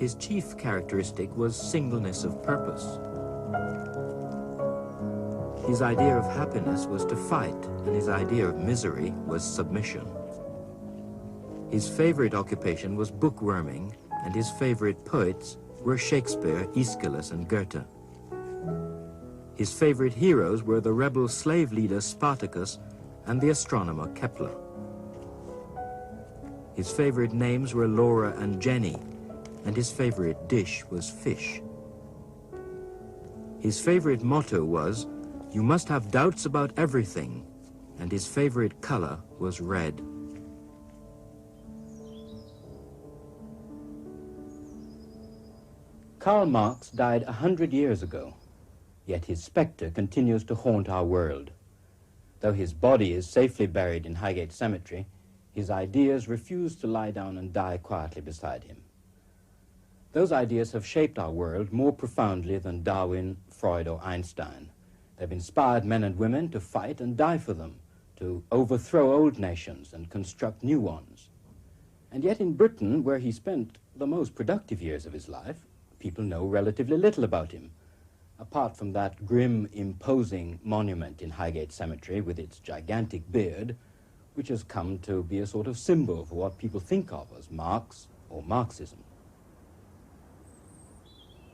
his chief characteristic was singleness of purpose. His idea of happiness was to fight, and his idea of misery was submission. His favorite occupation was bookworming, and his favorite poets were Shakespeare, Aeschylus, and Goethe. His favorite heroes were the rebel slave leader Spartacus and the astronomer Kepler. His favorite names were Laura and Jenny, and his favorite dish was fish. His favorite motto was, "You must have doubts about everything," and his favorite color was red. Karl Marx died 100 years ago, yet his specter continues to haunt our world. Though his body is safely buried in Highgate Cemetery, his ideas refuse to lie down and die quietly beside him. Those ideas have shaped our world more profoundly than Darwin, Freud, or Einstein. They've inspired men and women to fight and die for them, to overthrow old nations and construct new ones. And yet in Britain, where he spent the most productive years of his life, people know relatively little about him, apart from that grim, imposing monument in Highgate Cemetery with its gigantic beard, which has come to be a sort of symbol for what people think of as Marx or Marxism.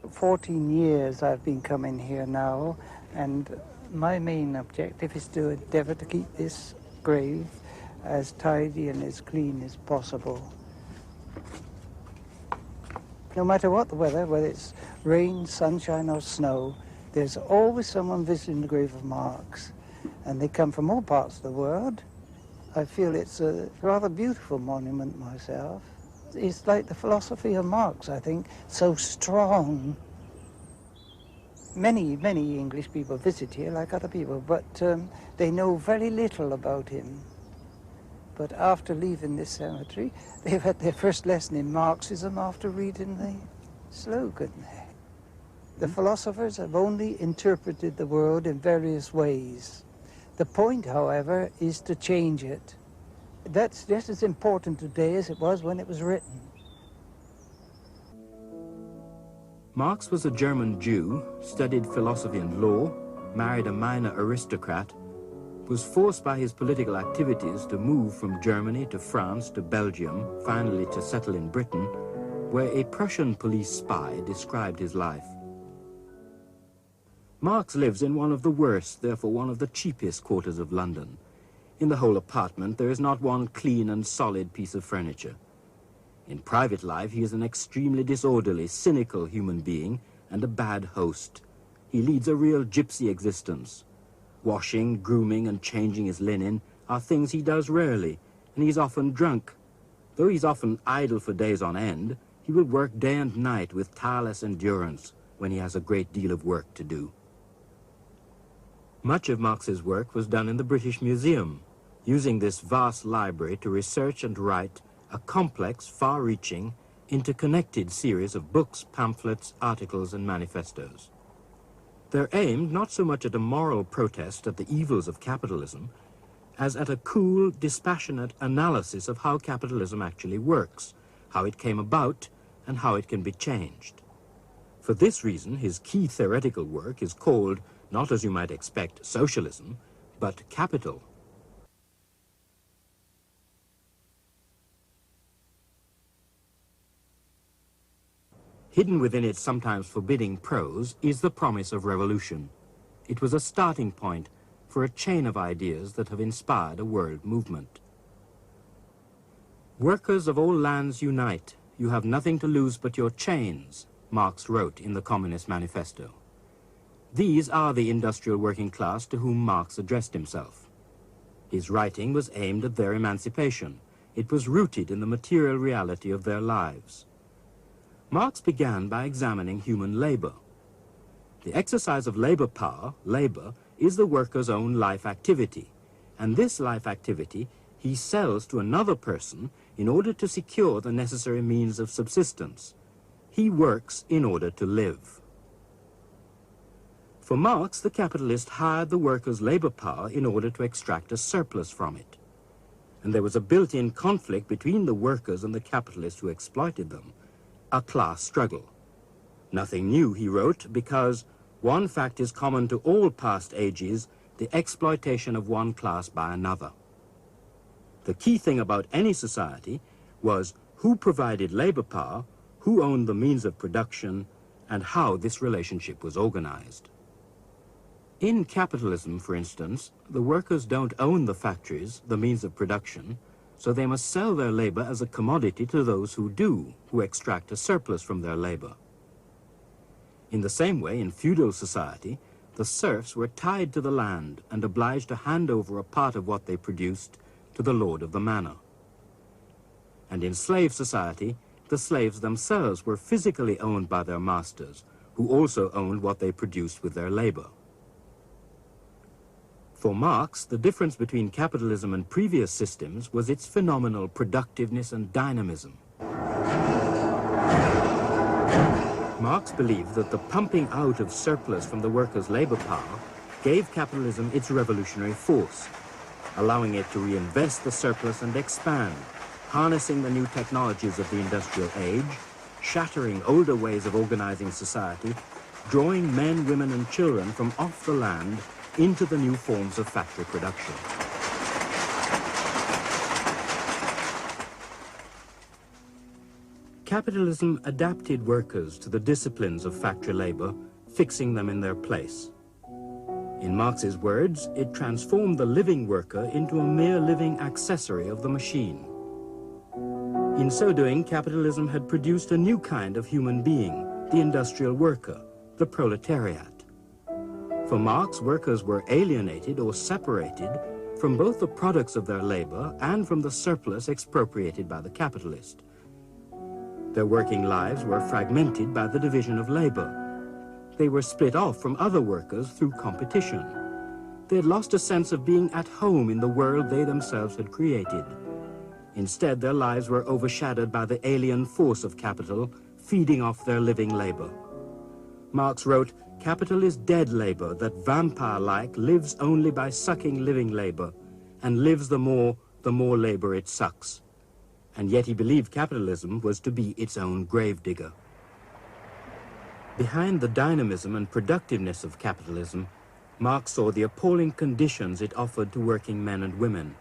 14 years I've been coming here now, and my main objective is to endeavour to keep this grave as tidy and as clean as possible. No matter what the weather, whether it's rain, sunshine or snow, there's always someone visiting the grave of Marx, and they come from all parts of the world. I feel it's a rather beautiful monument myself. It's like the philosophy of Marx, I think, so strong. Many English people visit here, like other people, but they know very little about him. But after leaving this cemetery, they've had their first lesson in Marxism after reading the slogan. The philosophers have only interpreted the world in various ways. The point, however, is to change it. That's just as important today as it was when it was written. Marx was a German Jew, studied philosophy and law, married a minor aristocrat, was forced by his political activities to move from Germany to France to Belgium, finally to settle in Britain, where a Prussian police spy described his life. Marx lives in one of the worst, therefore one of the cheapest quarters of London. In the whole apartment, there is not one clean and solid piece of furniture. In private life, he is an extremely disorderly, cynical human being and a bad host. He leads a real gypsy existence. Washing, grooming, and changing his linen are things he does rarely, and he's often drunk. Though he's often idle for days on end, he will work day and night with tireless endurance when he has a great deal of work to do. Much of Marx's work was done in the British Museum, using this vast library to research and write a complex, far-reaching, interconnected series of books, pamphlets, articles, and manifestos. They're aimed not so much at a moral protest at the evils of capitalism, as at a cool, dispassionate analysis of how capitalism actually works, how it came about, and how it can be changed. For this reason, his key theoretical work is called, not as you might expect, socialism, but capital. Hidden within its sometimes forbidding prose is the promise of revolution. It was a starting point for a chain of ideas that have inspired a world movement. "Workers of all lands unite. You have nothing to lose but your chains," Marx wrote in the Communist Manifesto. These are the industrial working class to whom Marx addressed himself. His writing was aimed at their emancipation. It was rooted in the material reality of their lives. Marx began by examining human labor. The exercise of labor power, labor, is the worker's own life activity, and this life activity he sells to another person in order to secure the necessary means of subsistence. He works in order to live. For Marx, the capitalist hired the worker's labor power in order to extract a surplus from it. And there was a built-in conflict between the workers and the capitalists who exploited them. a class struggle. Nothing new, he wrote, because one fact is common to all past ages, the exploitation of one class by another. The key thing about any society was who provided labor power, who owned the means of production, and how this relationship was organized. In capitalism, for instance, the workers don't own the factories, the means of production, so they must sell their labor as a commodity to those who do, who extract a surplus from their labor. In the same way, in feudal society, the serfs were tied to the land and obliged to hand over a part of what they produced to the lord of the manor. And in slave society, the slaves themselves were physically owned by their masters, who also owned what they produced with their labor. For Marx, the difference between capitalism and previous systems was its phenomenal productiveness and dynamism. Marx believed that the pumping out of surplus from the workers' labor power gave capitalism its revolutionary force, allowing it to reinvest the surplus and expand, harnessing the new technologies of the industrial age, shattering older ways of organizing society, drawing men, women, and children from off the land into the new forms of factory production. Capitalism adapted workers to the disciplines of factory labor, fixing them in their place. In Marx's words, it transformed the living worker into a mere living accessory of the machine. In so doing, capitalism had produced a new kind of human being, the industrial worker, the proletariat. For Marx, workers were alienated or separated from both the products of their labor and from the surplus expropriated by the capitalist. Their working lives were fragmented by the division of labor. They were split off from other workers through competition. They had lost a sense of being at home in the world they themselves had created. Instead, their lives were overshadowed by the alien force of capital, feeding off their living labor. Marx wrote, "Capital is dead labor that, vampire-like, lives only by sucking living labor, and lives the more labor it sucks." And yet he believed capitalism was to be its own gravedigger. Behind the dynamism and productiveness of capitalism, Marx saw the appalling conditions it offered to working men and women,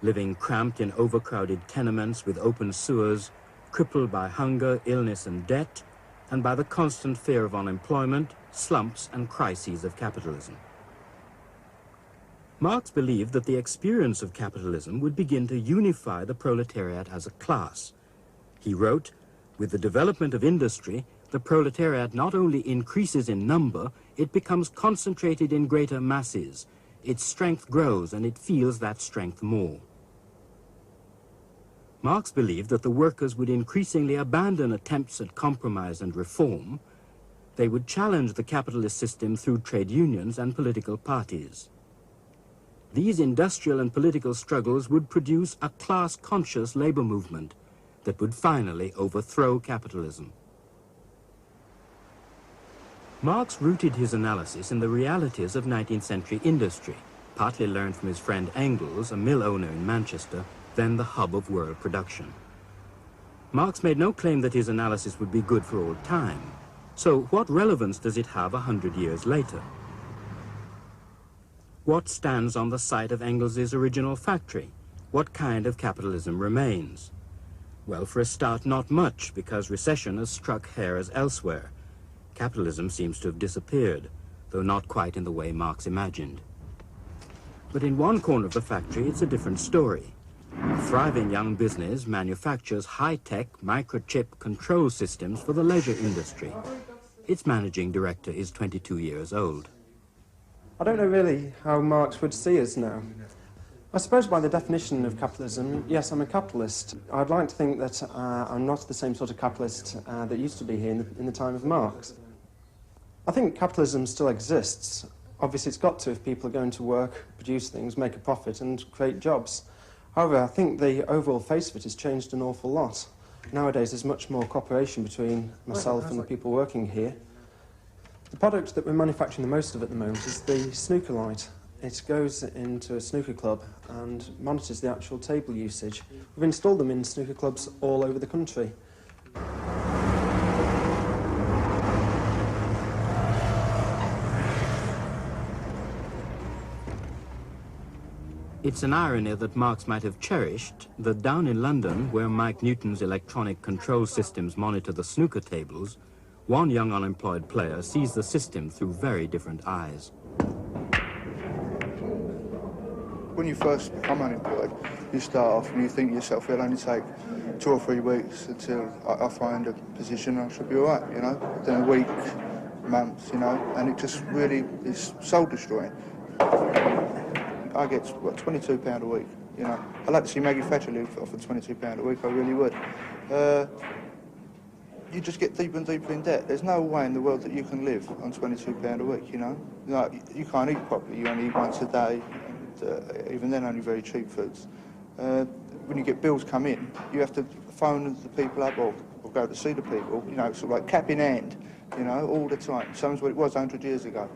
living cramped in overcrowded tenements with open sewers, crippled by hunger, illness, and debt, and by the constant fear of unemployment, slumps, and crises of capitalism. Marx believed that the experience of capitalism would begin to unify the proletariat as a class. He wrote, "With the development of industry, the proletariat not only increases in number, it becomes concentrated in greater masses. Its strength grows and it feels that strength more." Marx believed that the workers would increasingly abandon attempts at compromise and reform. They would challenge the capitalist system through trade unions and political parties. These industrial and political struggles would produce a class-conscious labor movement that would finally overthrow capitalism. Marx rooted his analysis in the realities of 19th century industry, partly learned from his friend Engels, a mill owner in Manchester, then the hub of world production. Marx made no claim that his analysis would be good for all time. So what relevance does it have 100 years later? What stands on the site of Engels' original factory? What kind of capitalism remains? Well, for a start, not much, because recession has struck here as elsewhere. Capitalism seems to have disappeared, though not quite in the way Marx imagined. But in one corner of the factory, it's a different story. A thriving young business manufactures high-tech microchip control systems for the leisure industry. Its managing director is 22 years old. I don't know really how Marx would see us now. I suppose by the definition of capitalism, yes, I'm a capitalist. I'd like to think that I'm not the same sort of capitalist that used to be here in the time of Marx. I think capitalism still exists. Obviously it's got to if people are going to work, produce things, make a profit and create jobs. However, I think the overall face of it has changed an awful lot. Nowadays there's much more cooperation between myself and the people working here. The product that we're manufacturing the most of at the moment is the snooker light. It goes into a snooker club and monitors the actual table usage. We've installed them in snooker clubs all over the country. It's an irony that Marx might have cherished that down in London, where Mike Newton's electronic control systems monitor the snooker tables, one young unemployed player sees the system through very different eyes. When you first become unemployed, you start off and you think to yourself, it'll only take 2 or 3 weeks until I find a position I should be all right, you know. Then a week, months, you know, and it just really is soul destroying. I get, what, £22 a week, you know. I'd like to see Maggie Thatcher live off of £22 a week, I really would. You just get deeper and deeper in debt. There's no way in the world that you can live on £22 a week, you know. Like, you can't eat properly, you only eat once a day, and even then only very cheap foods. When you get bills come in, you have to phone the people up or go to see the people, you know, sort of like cap in hand, you know, all the time. Some's what it was 100 years ago.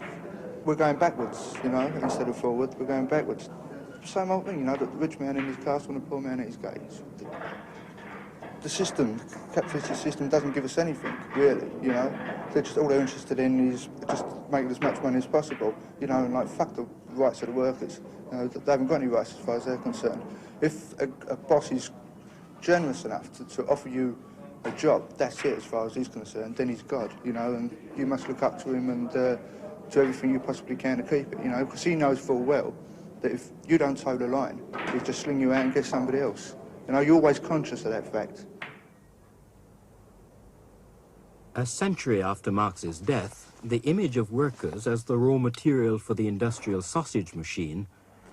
We're going backwards, you know, instead of forward, we're going backwards. Same old thing, you know, that the rich man in his castle and the poor man at his gates. The system, the capitalist system, doesn't give us anything, really, you know. They're just, all they're interested in is just making as much money as possible, you know, and like, fuck the rights of the workers. You know, they haven't got any rights as far as they're concerned. If a boss is generous enough to offer you a job, that's it as far as he's concerned, then he's God, you know, and you must look up to him and do everything you possibly can to keep it, you know, because he knows full well that if you don't toe the line, he'll just sling you out and get somebody else. You know, you're always conscious of that fact. A century after Marx's death, the image of workers as the raw material for the industrial sausage machine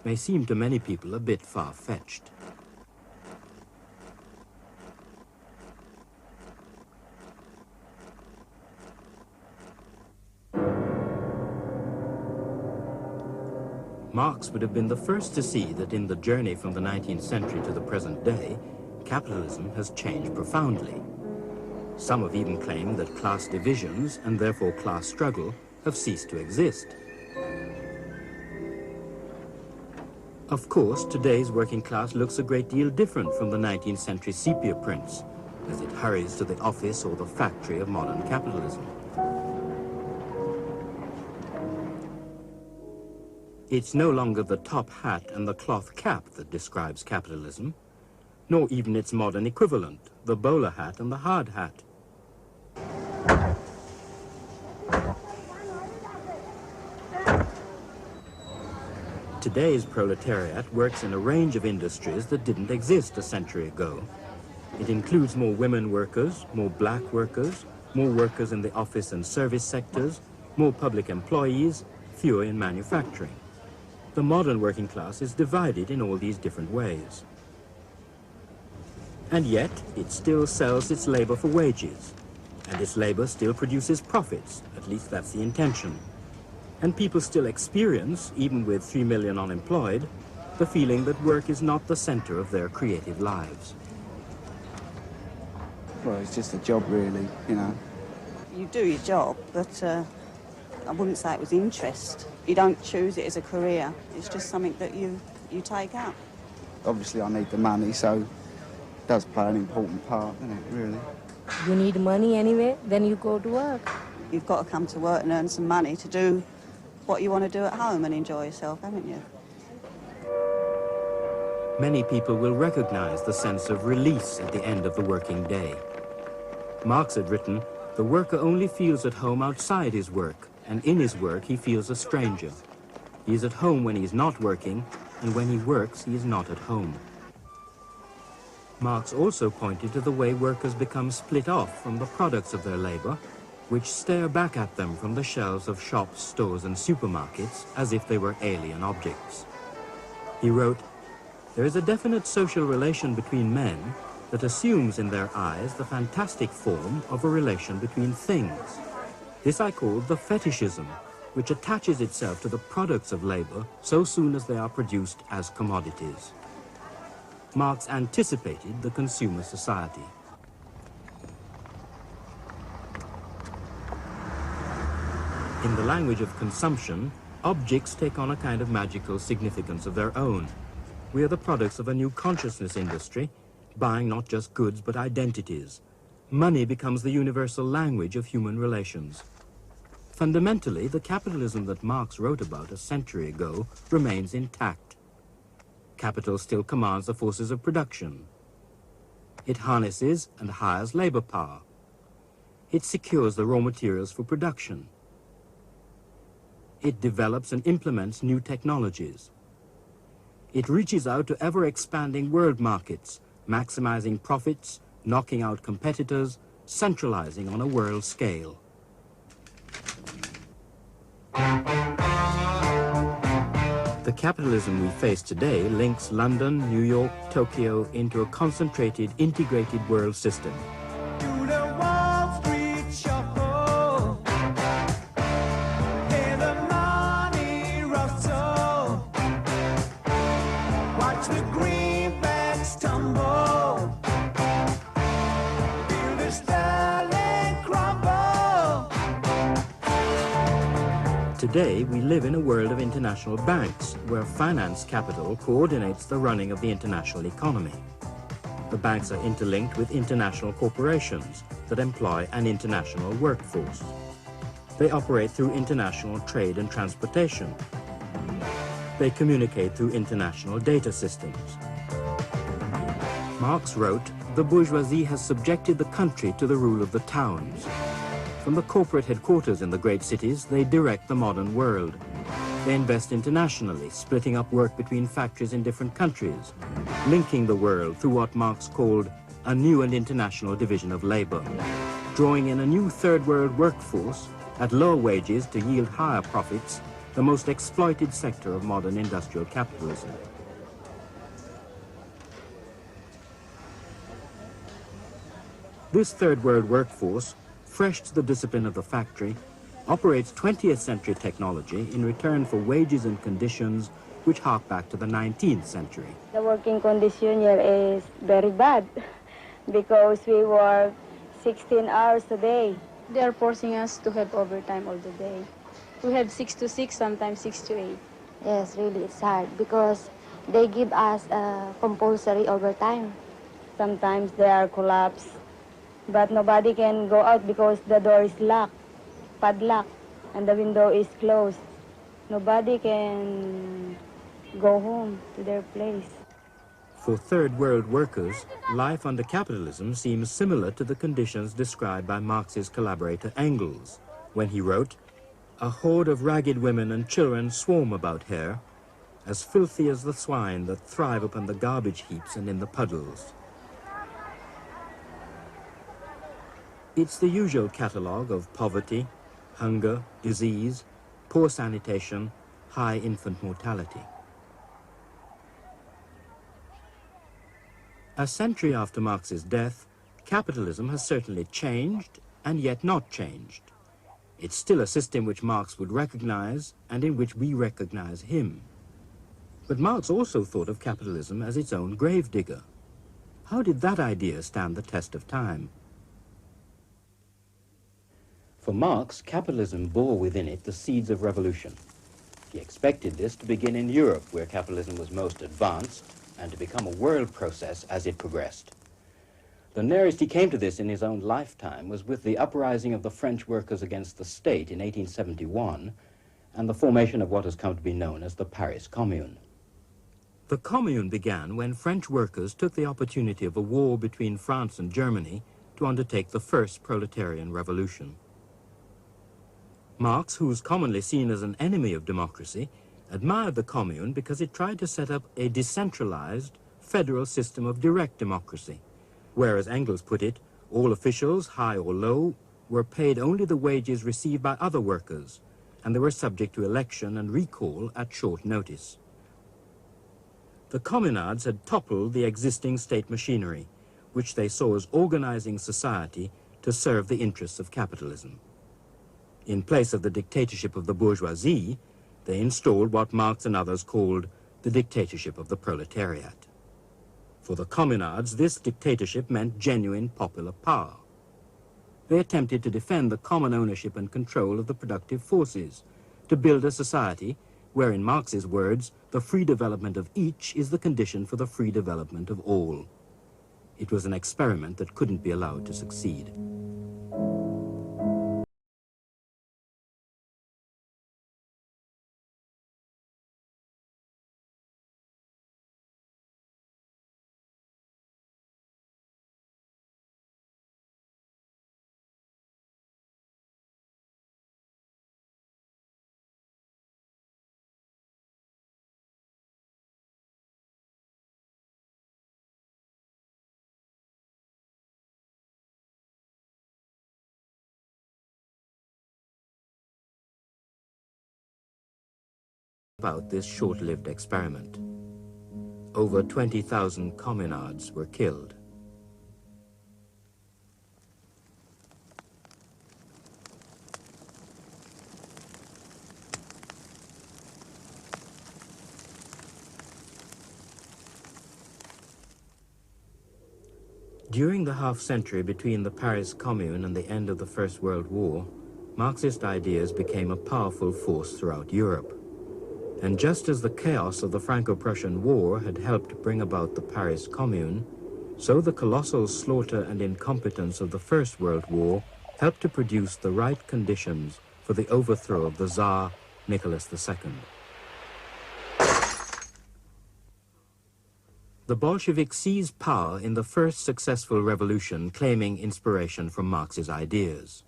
may seem to many people a bit far-fetched. Marx would have been the first to see that in the journey from the 19th century to the present day, capitalism has changed profoundly. Some have even claimed that class divisions, and therefore class struggle, have ceased to exist. Of course, today's working class looks a great deal different from the 19th century sepia prints, as it hurries to the office or the factory of modern capitalism. It's no longer the top hat and the cloth cap that describes capitalism, nor even its modern equivalent, the bowler hat and the hard hat. Today's proletariat works in a range of industries that didn't exist a century ago. It includes more women workers, more black workers, more workers in the office and service sectors, more public employees, fewer in manufacturing. The modern working class is divided in all these different ways. And yet, it still sells its labor for wages, and its labor still produces profits, at least that's the intention. And people still experience, even with 3 million unemployed, the feeling that work is not the center of their creative lives. Well, it's just a job, really, you know. You do your job, but I wouldn't say it was interest. You don't choose it as a career. It's just something that you take up. Obviously, I need the money, so it does play an important part, doesn't it, really? You need money anyway, then you go to work. You've got to come to work and earn some money to do what you want to do at home and enjoy yourself, haven't you? Many people will recognize the sense of release at the end of the working day. Marx had written, "The worker only feels at home outside his work, and in his work he feels a stranger. He is at home when he's not working, and when he works he is not at home." Marx also pointed to the way workers become split off from the products of their labor, which stare back at them from the shelves of shops, stores and supermarkets as if they were alien objects. He wrote, "There is a definite social relation between men that assumes in their eyes the fantastic form of a relation between things. This I call the fetishism, which attaches itself to the products of labor so soon as they are produced as commodities." Marx anticipated the consumer society. In the language of consumption, objects take on a kind of magical significance of their own. We are the products of a new consciousness industry, buying not just goods but identities. Money becomes the universal language of human relations. Fundamentally, the capitalism that Marx wrote about a century ago remains intact. capital still commands the forces of production. It harnesses and hires labor power. It secures the raw materials for production. It develops and implements new technologies. It reaches out to ever-expanding world markets, maximizing profits, knocking out competitors, centralizing on a world scale. The capitalism we face today links London, New York, Tokyo into a concentrated, integrated world system. Today, we live in a world of international banks, where finance capital coordinates the running of the international economy. The banks are interlinked with international corporations that employ an international workforce. They operate through international trade and transportation. They communicate through international data systems. Marx wrote, "The bourgeoisie has subjected the country to the rule of the towns." From the corporate headquarters in the great cities, they direct the modern world. They invest internationally, splitting up work between factories in different countries, linking the world through what Marx called a new and international division of labor, drawing in a new third world workforce at lower wages to yield higher profits, the most exploited sector of modern industrial capitalism. This third world workforce, fresh to the discipline of the factory, operates 20th century technology in return for wages and conditions which hark back to the 19th century. The working condition here is very bad because we work 16 hours a day. They are forcing us to have overtime all the day. We have 6 to 6, sometimes 6 to 8. Yes, really, it's hard because they give us compulsory overtime. Sometimes they are collapsed, but nobody can go out because the door is locked, padlocked, and the window is closed. Nobody can go home to their place. For third world workers, life under capitalism seems similar to the conditions described by Marx's collaborator Engels, when he wrote, "A horde of ragged women and children swarm about here, as filthy as the swine that thrive upon the garbage heaps and in the puddles." It's the usual catalogue of poverty, hunger, disease, poor sanitation, high infant mortality. A century after Marx's death, capitalism has certainly changed and yet not changed. It's still a system which Marx would recognize and in which we recognize him. But Marx also thought of capitalism as its own gravedigger. How did that idea stand the test of time? For Marx, capitalism bore within it the seeds of revolution. He expected this to begin in Europe, where capitalism was most advanced, and to become a world process as it progressed. The nearest he came to this in his own lifetime was with the uprising of the French workers against the state in 1871 and the formation of what has come to be known as the Paris Commune. The Commune began when French workers took the opportunity of a war between France and Germany to undertake the first proletarian revolution. Marx, who was commonly seen as an enemy of democracy, admired the Commune because it tried to set up a decentralized, federal system of direct democracy, where, as Engels put it, all officials, high or low, were paid only the wages received by other workers, and they were subject to election and recall at short notice. The communards had toppled the existing state machinery, which they saw as organizing society to serve the interests of capitalism. In place of the dictatorship of the bourgeoisie, they installed what Marx and others called the dictatorship of the proletariat. For the communards, this dictatorship meant genuine popular power. They attempted to defend the common ownership and control of the productive forces, to build a society where, in Marx's words, the free development of each is the condition for the free development of all. It was an experiment that couldn't be allowed to succeed. about this short-lived experiment. Over 20,000 communards were killed. During the half-century between the Paris Commune and the end of the First World War, Marxist ideas became a powerful force throughout Europe. And just as the chaos of the Franco-Prussian War had helped bring about the Paris Commune, so the colossal slaughter and incompetence of the First World War helped to produce the right conditions for the overthrow of the Tsar Nicholas II. The Bolsheviks seized power in the first successful revolution, claiming inspiration from Marx's ideas.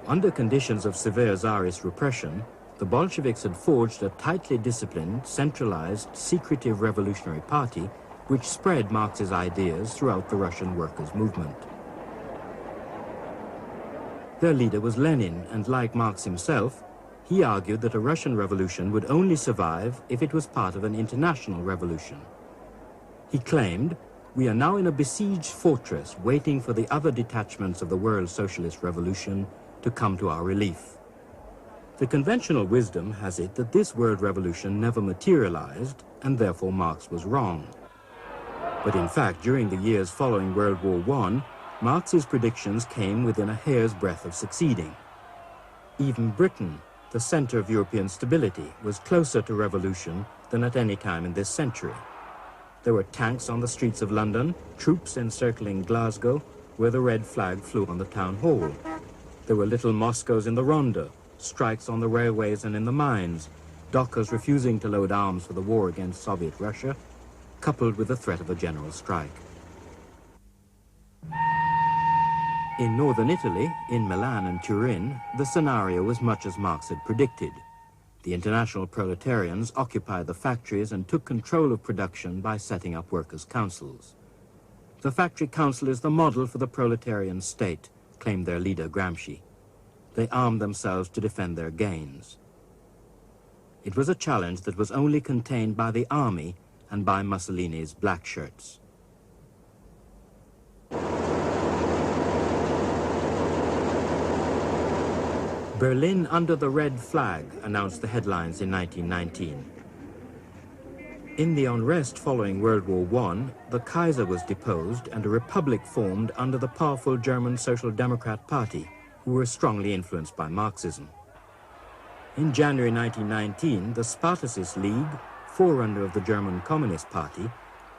Under conditions of severe Tsarist repression, the Bolsheviks had forged a tightly disciplined, centralized, secretive revolutionary party which spread Marx's ideas throughout the Russian workers' movement. Their leader was Lenin, and like Marx himself, he argued that a Russian revolution would only survive if it was part of an international revolution. He claimed, "We are now in a besieged fortress waiting for the other detachments of the world socialist revolution to come to our relief." The conventional wisdom has it that this world revolution never materialized, and therefore Marx was wrong. But in fact, during the years following World War I, Marx's predictions came within a hair's breadth of succeeding. Even Britain, the center of European stability, was closer to revolution than at any time in this century. There were tanks on the streets of London, troops encircling Glasgow, where the red flag flew on the town hall. There were little Moscows in the Ronda, strikes on the railways and in the mines, dockers refusing to load arms for the war against Soviet Russia, coupled with the threat of a general strike. In northern Italy, in Milan and Turin, the scenario was much as Marx had predicted. The international proletarians occupied the factories and took control of production by setting up workers' councils. The factory council is the model for the proletarian state, claimed their leader Gramsci. They armed themselves to defend their gains. It was a challenge that was only contained by the army and by Mussolini's black shirts. Berlin under the red flag, announced the headlines in 1919. In the unrest following World War I, the Kaiser was deposed and a republic formed under the powerful German Social Democrat Party, who were strongly influenced by Marxism. In January 1919, the Spartacist League, forerunner of the German Communist Party,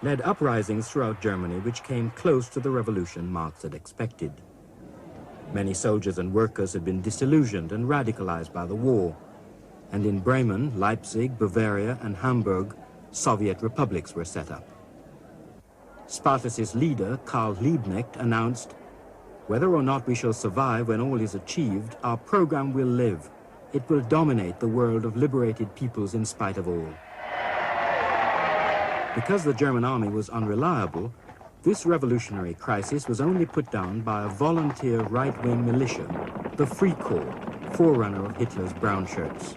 led uprisings throughout Germany which came close to the revolution Marx had expected. Many soldiers and workers had been disillusioned and radicalized by the war, and in Bremen, Leipzig, Bavaria, and Hamburg, Soviet republics were set up. Spartacist leader Karl Liebknecht announced, "Whether or not we shall survive when all is achieved, our program will live. It will dominate the world of liberated peoples in spite of all." Because the German army was unreliable, this revolutionary crisis was only put down by a volunteer right-wing militia, the Free Corps, forerunner of Hitler's brown shirts.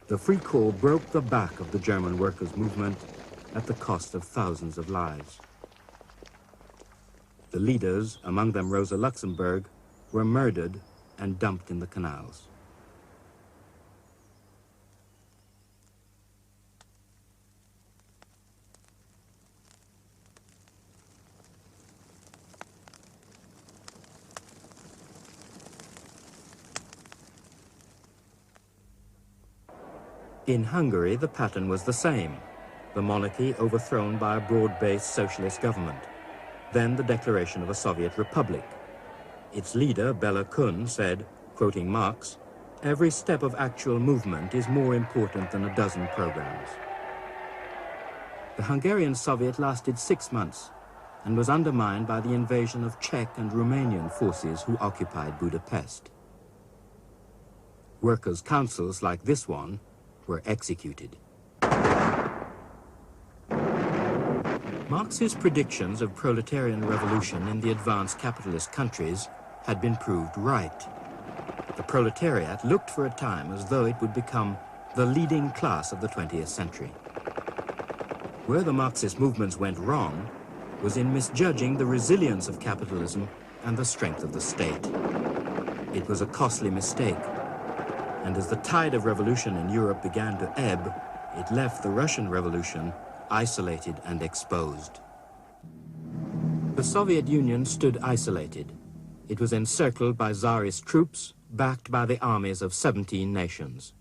The Free Corps broke the back of the German workers' movement at the cost of thousands of lives. The leaders, among them Rosa Luxemburg, were murdered and dumped in the canals. In Hungary, the pattern was the same. The monarchy overthrown by a broad-based socialist government. Then the declaration of a Soviet republic. Its leader, Bela Kun, said, quoting Marx, "Every step of actual movement is more important than a dozen programs." The Hungarian Soviet lasted 6 months and was undermined by the invasion of Czech and Romanian forces who occupied Budapest. Workers' councils like this one were executed. Marx's predictions of proletarian revolution in the advanced capitalist countries had been proved right. The proletariat looked for a time as though it would become the leading class of the 20th century. Where the Marxist movements went wrong was in misjudging the resilience of capitalism and the strength of the state. It was a costly mistake, and as the tide of revolution in Europe began to ebb, it left the Russian Revolution isolated and exposed. The Soviet Union stood isolated. It was encircled by Tsarist troops, backed by the armies of 17 nations.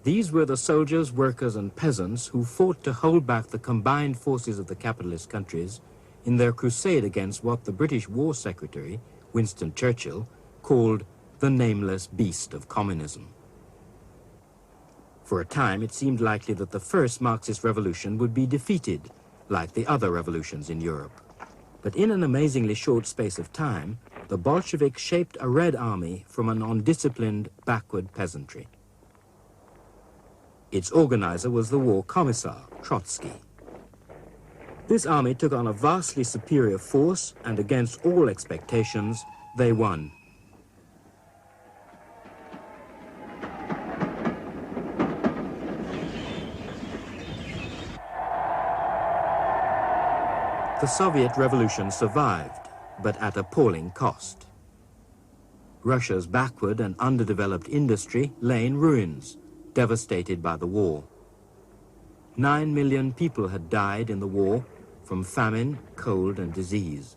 These were the soldiers, workers, and peasants who fought to hold back the combined forces of the capitalist countries in their crusade against what the British War Secretary, Winston Churchill, called the nameless beast of communism. For a time, it seemed likely that the first Marxist revolution would be defeated, like the other revolutions in Europe. But in an amazingly short space of time, the Bolsheviks shaped a Red Army from an undisciplined, backward peasantry. Its organizer was the war commissar, Trotsky. This army took on a vastly superior force, and against all expectations, they won. The Soviet Revolution survived, but at appalling cost. Russia's backward and underdeveloped industry lay in ruins, devastated by the war. 9 million people had died in the war from famine, cold, and disease.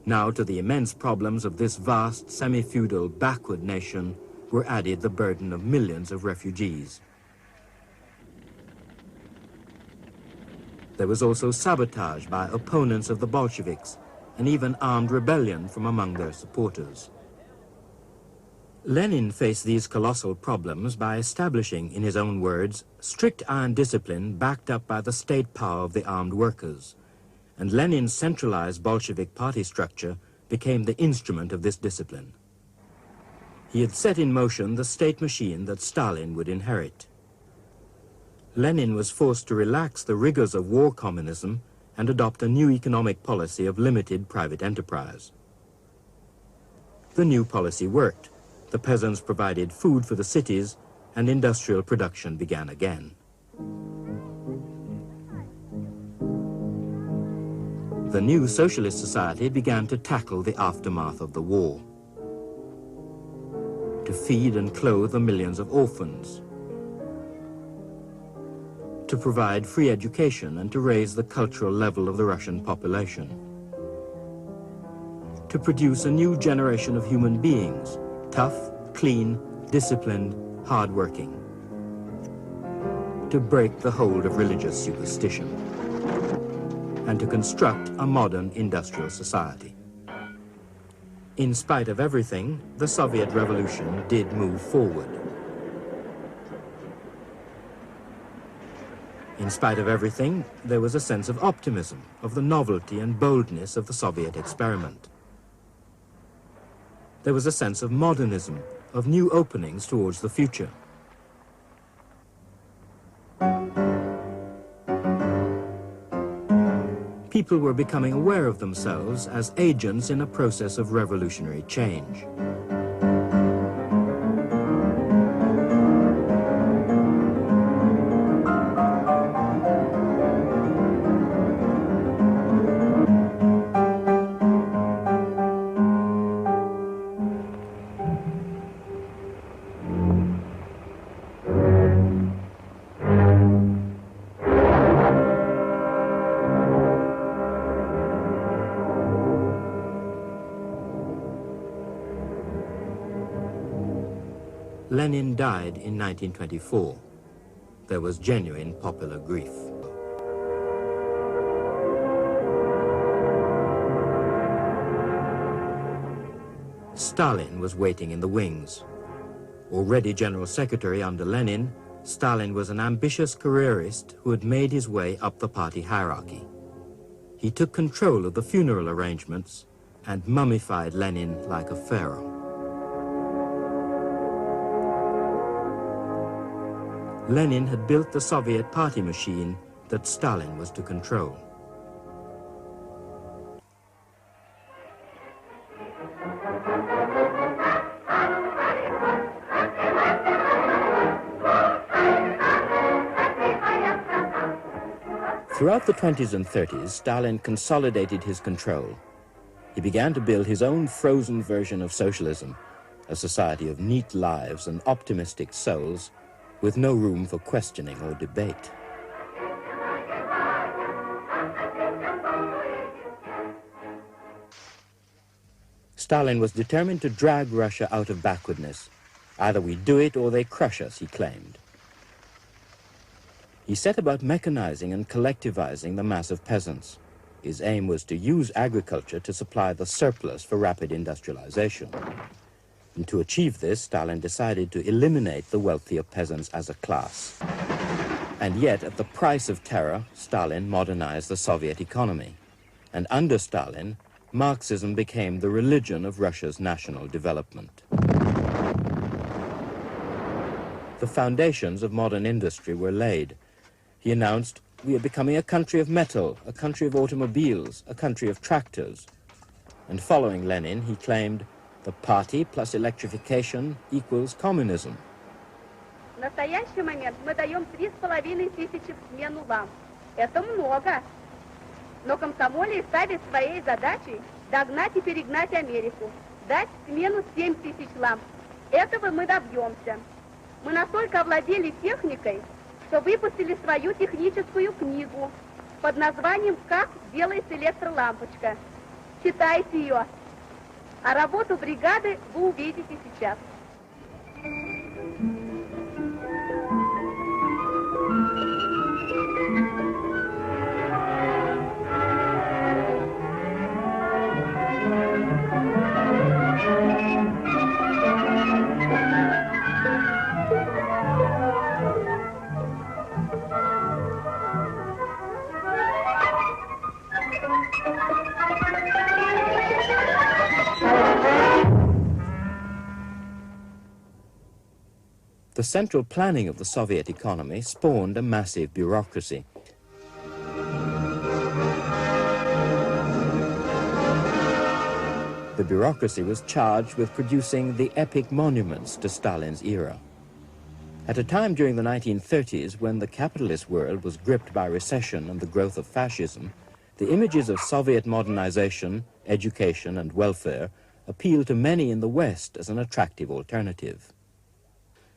Now to the immense problems of this vast, semi-feudal, backward nation were added the burden of millions of refugees. There was also sabotage by opponents of the Bolsheviks, and even armed rebellion from among their supporters. Lenin faced these colossal problems by establishing, in his own words, strict iron discipline backed up by the state power of the armed workers, and Lenin's centralized Bolshevik party structure became the instrument of this discipline. He had set in motion the state machine that Stalin would inherit. Lenin was forced to relax the rigors of war communism and adopt a new economic policy of limited private enterprise. The new policy worked. The peasants provided food for the cities, and industrial production began again. The new socialist society began to tackle the aftermath of the war, to feed and clothe the millions of orphans, to provide free education and to raise the cultural level of the Russian population, to produce a new generation of human beings, tough, clean, disciplined, hard-working, to break the hold of religious superstition, and to construct a modern industrial society. In spite of everything, the Soviet Revolution did move forward. In spite of everything, there was a sense of optimism, of the novelty and boldness of the Soviet experiment. There was a sense of modernism, of new openings towards the future. People were becoming aware of themselves as agents in a process of revolutionary change. Lenin died in 1924. There was genuine popular grief. Stalin was waiting in the wings. Already General Secretary under Lenin, Stalin was an ambitious careerist who had made his way up the party hierarchy. He took control of the funeral arrangements and mummified Lenin like a pharaoh. Lenin had built the Soviet party machine that Stalin was to control. Throughout the 20s and 30s, Stalin consolidated his control. He began to build his own frozen version of socialism, a society of neat lives and optimistic souls with no room for questioning or debate. Stalin was determined to drag Russia out of backwardness. Either we do it or they crush us, he claimed. He set about mechanizing and collectivizing the mass of peasants. His aim was to use agriculture to supply the surplus for rapid industrialization. And to achieve this, Stalin decided to eliminate the wealthier peasants as a class. And yet, at the price of terror, Stalin modernized the Soviet economy. And under Stalin, Marxism became the religion of Russia's national development. The foundations of modern industry were laid. He announced, "We are becoming a country of metal, a country of automobiles, a country of tractors." And following Lenin, he claimed, "The party plus electrification equals communism." В настоящий момент мы даем 3500 в смену ламп. Это много. Но комсомолы ставят своей задачей догнать и перегнать Америку. Дать смену 7000 ламп. Этого мы добьемся. Мы настолько овладели техникой, что выпустили свою техническую книгу под названием «Как делается электролампочка». Читайте ее. А работу бригады вы увидите сейчас. The central planning of the Soviet economy spawned a massive bureaucracy. The bureaucracy was charged with producing the epic monuments to Stalin's era. At a time during the 1930s, when the capitalist world was gripped by recession and the growth of fascism, the images of Soviet modernization, education, and welfare appealed to many in the West as an attractive alternative.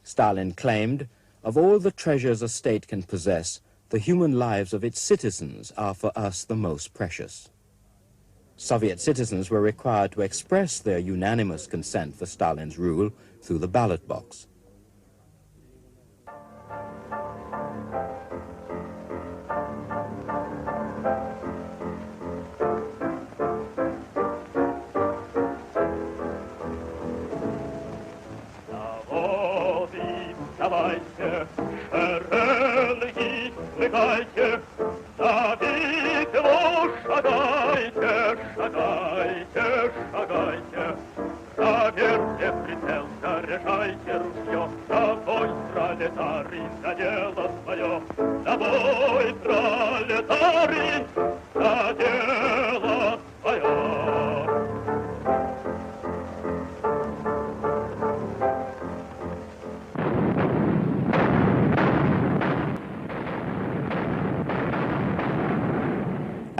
Stalin claimed, "Of all the treasures a state can possess, the human lives of its citizens are for us the most precious." Soviet citizens were required to express their unanimous consent for Stalin's rule through the ballot box.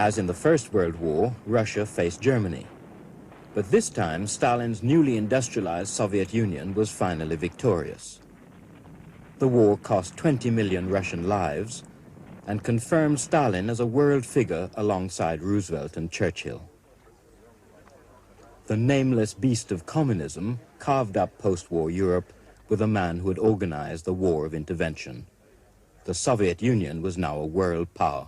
As in the First World War, Russia faced Germany. But this time, Stalin's newly industrialized Soviet Union was finally victorious. The war cost 20 million Russian lives and confirmed Stalin as a world figure alongside Roosevelt and Churchill. The nameless beast of communism carved up post-war Europe with a man who had organized the war of intervention. The Soviet Union was now a world power.